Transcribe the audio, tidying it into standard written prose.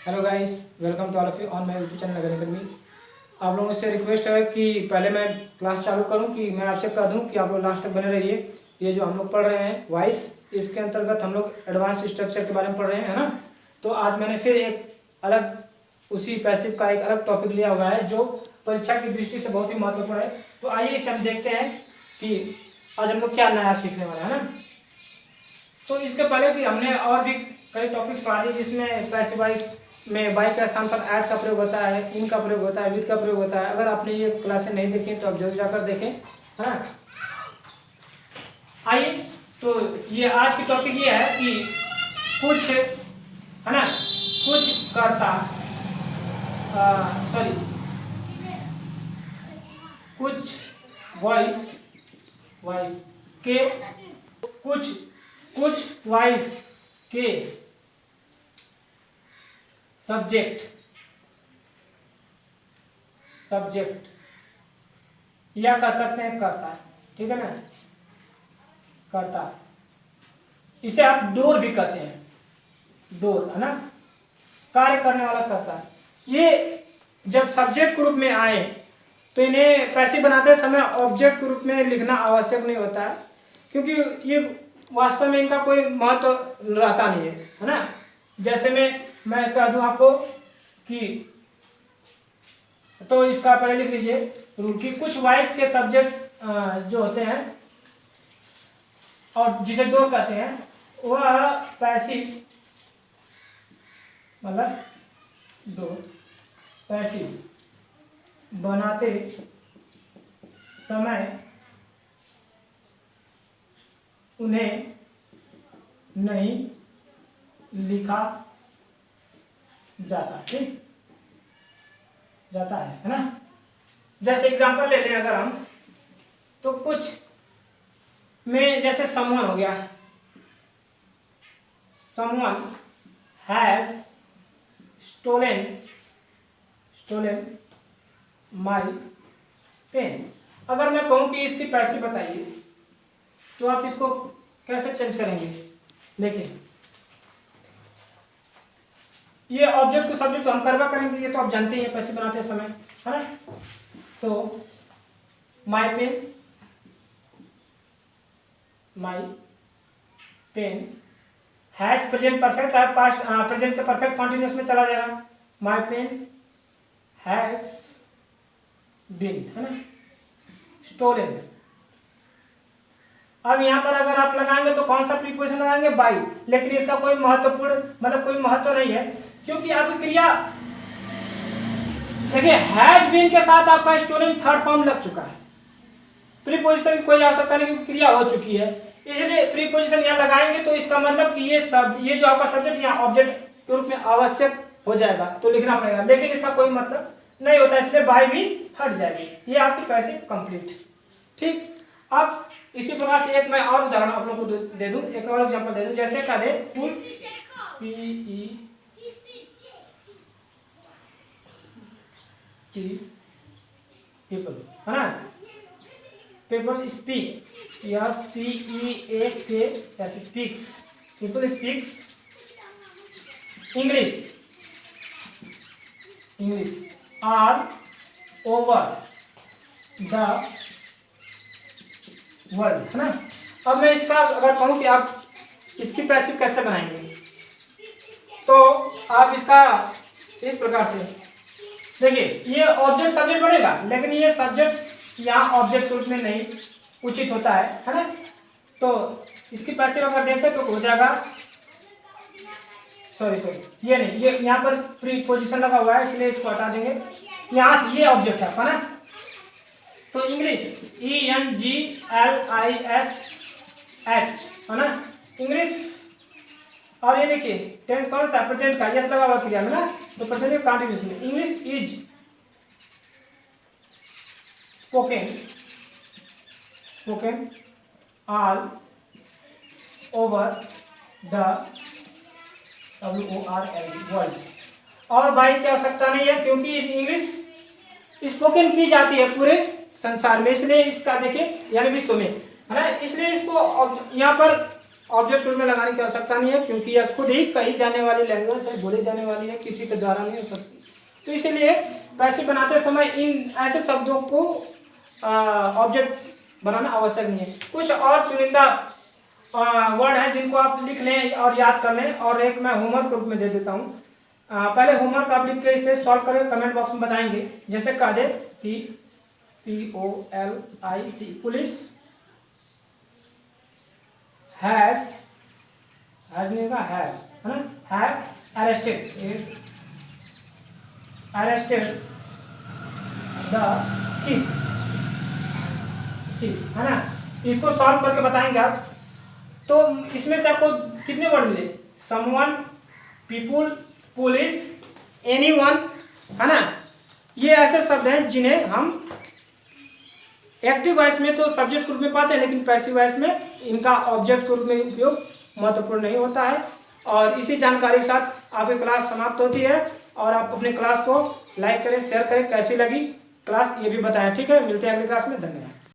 Hello guys, welcome to all of you on my YouTube channel Agan academy. आप लोगों से request है कि पहले मैं क्लास चालू करूं कि मैं आपसे कह दूं कि आप लोग लास्ट तक बने रहिए। ये जो हम लोग पढ़ रहे हैं वॉइस, इसके अंतर्गत हम लोग एडवांस स्ट्रक्चर के बारे में पढ़ रहे हैं, है ना। तो आज मैंने फिर एक अलग उसी पैसिव का एक अलग टॉपिक लिया हुआ है जो परीक्षा की दृष्टि से बहुत ही महत्वपूर्ण है। तो आइए इसे हम देखते हैं कि आज हम लोग क्या नया सीखने वाले हैं, ना। तो इसके पहले भी हमने और भी कई टॉपिक्स पढ़ा लिए जिसमें पैसिव वॉइस में बाई के स्थान पर ऐड का प्रयोग होता है, इन का प्रयोग होता है, विद का प्रयोग होता है। अगर आपने ये क्लासें नहीं देखी तो आप जरूर जाकर देखें, है ना। आइए, तो ये आज की टॉपिक ये है कि कुछ, है ना, कुछ करता कुछ वॉइस के कुछ वॉइस के सब्जेक्ट या कह सकते हैं करता, ठीक है ना, करता। इसे आप डोर भी कहते हैं, डोर, है ना, कार्य करने वाला करता। ये जब सब्जेक्ट के रूप में आए तो इन्हें पैसिव बनाते समय ऑब्जेक्ट के रूप में लिखना आवश्यक नहीं होता है, क्योंकि ये वास्तव में इनका कोई महत्व रहता नहीं है ना। जैसे मैं कह दूं आपको कि, तो इसका पहले लिख लीजिए रूल कि कुछ वॉइस के सब्जेक्ट जो होते हैं और जिसे डोर कहते हैं वह पैसिव, मतलब डोर पैसिव बनाते समय उन्हें नहीं लिखा जाता, ठीक जाता है ना। जैसे एग्जांपल लेते हैं अगर हम, तो कुछ में जैसे समवन हो गया, someone has stolen my pen. अगर मैं कहूं कि इसकी पैसिव बताइए तो आप इसको कैसे चेंज करेंगे। देखिए, ये ऑब्जेक्ट को सब्जेक्ट तो हम करवा करेंगे, ये तो आप जानते ही हैं पैसिव बनाते समय, है ना। तो my pen has present perfect है, पास्ट प्रेजेंट के परफेक्ट कॉन्टिन्यूअस में चला जाएगा। माय पेन हैज बीन, है ना, स्टोलन। अब यहाँ पर अगर आप लगाएंगे तो कौन सा प्रीपोजिशन लगाएंगे, बाई, लेकिन इसका कोई महत्वपूर्ण मतलब कोई महत्व नहीं है, क्योंकि आपकी क्रिया देखिए हैज बीन के साथ आपका स्टोलन थर्ड फॉर्म लग चुका है। प्रीपोजिशन की कोई आवश्यकता नहीं क्योंकि क्रिया हो चुकी है, इसलिए प्रीपोजिशन यहाँ लगाएंगे तो इसका मतलब कि ये जो आपका सब्जेक्ट यहाँ ऑब्जेक्ट के रूप में आवश्यक हो जाएगा, तो लिखना पड़ेगा, लेकिन इसका कोई मतलब नहीं होता, इसलिए बाई भी हट जाएगी। ये आपकी पैसिव कंप्लीट, ठीक। अब इसी प्रकार से एक मैं और उदाहरण आप लोगों को दे दूं, एक और एग्जांपल दे दूं। जैसे क्या दे, पीपल, है ना, people speak, speaks, people speaks English all over the world, है ना। अब मैं इसका अगर कहूं कि आप इसकी पैसिव कैसे बनाएंगे, तो आप इसका इस प्रकार से देखिए, ये ऑब्जेक्ट सब्जेक्ट बनेगा, लेकिन ये सब्जेक्ट यहाँ ऑब्जेक्ट रूप में नहीं उचित होता है ना। तो इसकी पैसिव अगर देखें तो हो जाएगा, सॉरी ये नहीं, ये यहाँ पर प्रीपोजिशन लगा हुआ है इसलिए इसको हटा देंगे। यहाँ से ये ऑब्जेक्ट है ना, तो इंग्लिश ENGLISH, है ना, इंग्लिश। और ये देखिए टेंस कौन सा, प्रेजेंट का, यस लगा हुआ क्रिया में ना, तो प्रेजेंट कंटीन्यूअस में English is spoken all over the world. और बाई की आवश्यकता नहीं है क्योंकि इंग्लिश स्पोकन की जाती है पूरे संसार में, इसलिए इसका देखिए यानी विश्व में, है ना, इसलिए इसको यहाँ पर ऑब्जेक्ट रूप में लगाने की आवश्यकता नहीं है, क्योंकि यह खुद ही कही जाने वाली लैंग्वेज है, बोली जाने वाली है, किसी के द्वारा नहीं हो सकती। तो इसीलिए पैसिव बनाते समय इन ऐसे शब्दों को ऑब्जेक्ट बनाना आवश्यक नहीं है। कुछ और चुनिंदा वर्ड हैं जिनको आप लिख लें और याद कर लें, और एक मैं होमवर्क रूप में दे देता हूँ। पहले होमवर्क आप लिख के इसे सॉल्व करें, कमेंट बॉक्स में बताएंगे। जैसे कह दे POLIC, पुलिस हैज नहीं होगा, है ना, हैव अरेस्टेड द थीफ, है ना। इसको सॉल्व करके बताएंगे आप। तो इसमें से आपको कितने वर्ड मिले? समवन, पीपुल, पुलिस, एनीवन, है ना। ये ऐसे शब्द हैं जिन्हें हम एक्टिव वॉइस में तो सब्जेक्ट के रूप में पाते हैं, लेकिन पैसिव वॉइस में इनका ऑब्जेक्ट के रूप में उपयोग महत्वपूर्ण नहीं होता है। और इसी जानकारी के साथ आपकी क्लास समाप्त होती है। और आप अपनी क्लास को लाइक करें, शेयर करें, कैसी लगी क्लास ये भी बताएं। ठीक है, मिलते हैं अगली क्लास में। धन्यवाद।